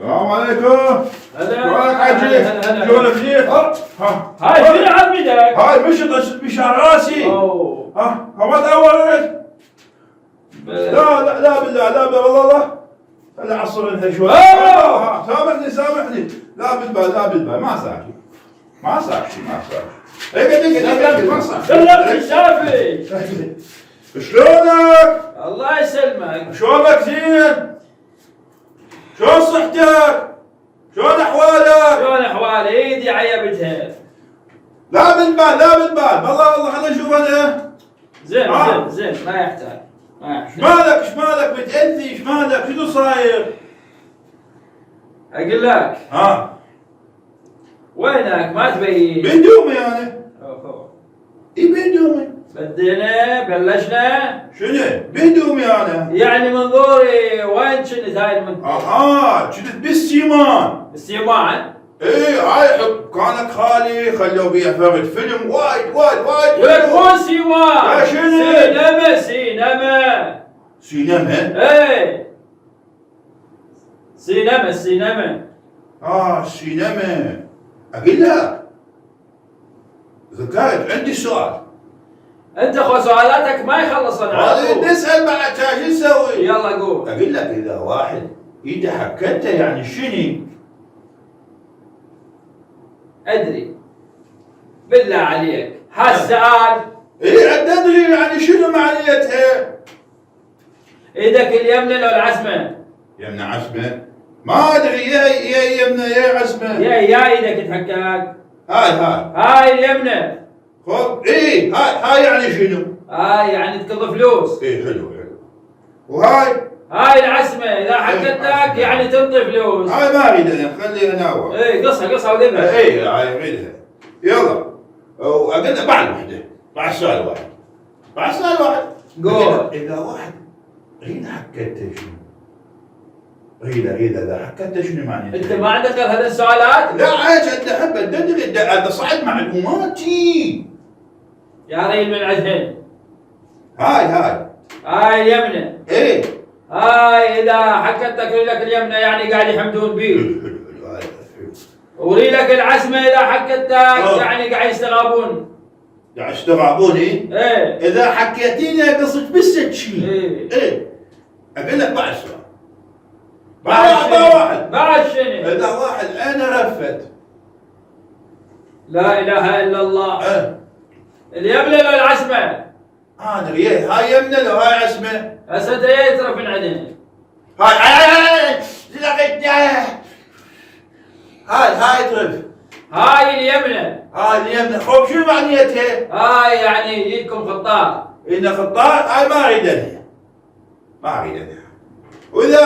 السلام عليكم. هلا شلونك عجيب؟ شلونك زين؟ هاي شنو عاد بدك؟ هاي مشط بشعر راسي. ها ما تأولت؟ لا بالله لا بالله والله هلا عصرنها شوي. سامحني لا بالله ما صار شيء. اقعد ما صار شيء. سلمت الشافي. شلونك؟ الله يسلمك. شلونك زين؟ شلون صحتك؟ شلون احوالك؟ شلون احوالي؟ ايدي عيبتها. لا بالبال والله خلينا نشوف انا. زين ما يحتاج. ايش مالك متأذي؟ ايش مالك؟ شنو صاير؟ اقول لك وينك ما تبين؟ بندومي انا. اوه بندومي. بلشنا؟ شنو؟ بندومي انا. يعني منظوري وين كنت هاي المنطقة؟ كنت بالسيمان. بالسيمان؟ ايه هاي كانت خالي خلوا بيها فرد فيلم وايد. ولك مو سيمان. شنو؟ سينما. ايه سينما. السينما. اقول لك ذكرت عندي سؤال. انت اخو سؤالاتك ما يخلصن. هذا نسأل بعد شو نسوي؟ يلا قول. اقول لك اذا واحد ايده حكته يعني شنو؟ ادري بالله عليك هالسؤال. ايه ادري يعني شنو معنيتها؟ ايدك اليمنى لو العسمة؟ يمنى عسمة؟ ما ادري يا يمنى يا عسمة. يا ايدك تحكاك. هاي اليمنى. خب ايه هاي يعني شنو؟ هاي يعني تقضي فلوس. ايه حلو. هاي العسمة اذا حكتك يعني تنطي فلوس. هاي ما اريد انا خليها ناوى. ايه قصها وذبها. ايه هاي اريدها. يلا واقول لك بعد سؤال واحد. قول. اذا واحد اذا حكته شنو؟ اذا حكته شنو معناته؟ انت ما عندك غير هذه السؤالات؟ لا عايش انت احب تدري هذا صعد معلوماتي. يا ريل من عندهن. هاي اليمنى. ايه هاي اذا حكتك ريلك اليمنى يعني قاعد يحمدون بيك. حلو. وريلك العسمة اذا حكتك يعني قاعد يستغابون. قاعد يستغربوني؟ ايه اذا حكيتيني قصدك بالسكين. ايه اقول لك بعد سؤال. بعد شنو؟ اذا واحد انا رفت. لا اله الا الله. اليمنى لو العسمة؟ ادري هاي يمنى لو هاي عسمة. هسه انت ايه ترى من عندنا؟ هاي ترف. هاي اليمنى. خب شو معنيتها؟ هاي يعني يجيكم خطار. إن خطار هاي ما اريد انا. واذا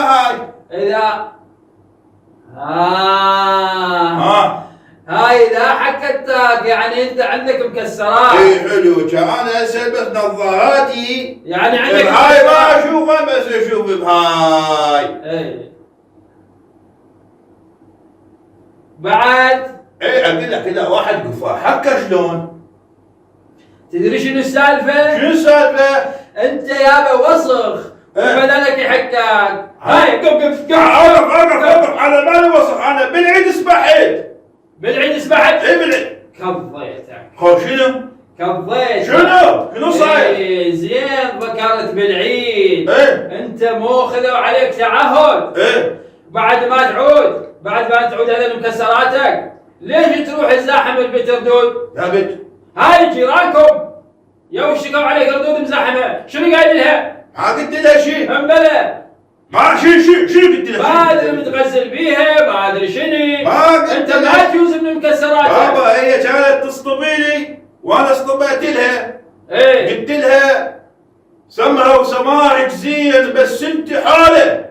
اذا هاي اذا حكتك يعني انت عندك مكسرات. اي حلو. انا اسال بس نظاراتي يعني عندك هاي ما اشوفها بس اشوف بهاي. اي بعد. اقول لك اذا واحد قفا حكه شلون؟ تدري شنو السالفه؟ شنو السالفه؟ انت يابا وسخ وبدنك يحكاك. هاي قف اقف على بالي وسخ. انا بالعيد سبحت. اي بالعيد كضيتك. خو شنو؟ كضيتك. شنو صاير؟ زين ذكرت بالعيد. انت مو خذوا عليك تعهد. بعد ما تعود هذه مكسراتك ليش تروح الزاحم البيت ردود؟ يا بنت هاي جيرانكم يوم شكوا عليك ردود مزاحمه. شنو قايل لها؟ ما قلت لها شيء. بلى. ما شنو قلت لها؟ ما ادري متغزل بيها ما ادري شنو. ما قلت انت لها. ما تجوز من المكسرات. بابا هي كانت تصطبيني وانا اصطبيت لها. قلت لها سمرة وسمارك زين بس انت حاله.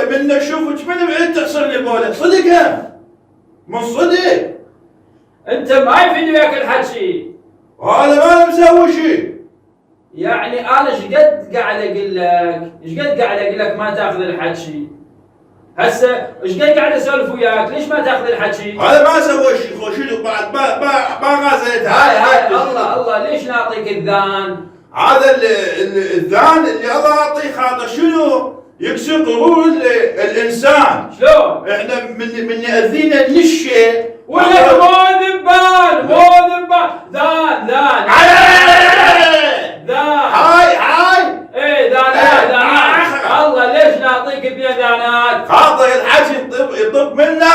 من اشوفك من بعيد تحصل لي بوله. صدقها من صدق. انت ما يفيد وياك الحكي. هذا ما مسوي شيء. يعني انا ايش قد قاعد اقول لك ما تاخذ الحكي. هسه ايش قاعد اسولف وياك ليش ما تاخذ الحكي؟ هذا ما سوى شيء. خو شنو بعد ما غازلت. هاي الله ليش نعطيك الذان؟ هذا الذان اللي الله يعطيه خاطر شنو؟ يكسر قرون الانسان. شلون؟ احنا من ياذينا النشه ولا مو ذبان مو ذبان ذان هاي ايه ذانات الله ليش نعطيك اثنين ذانات؟ خاطر الحكي يطب منا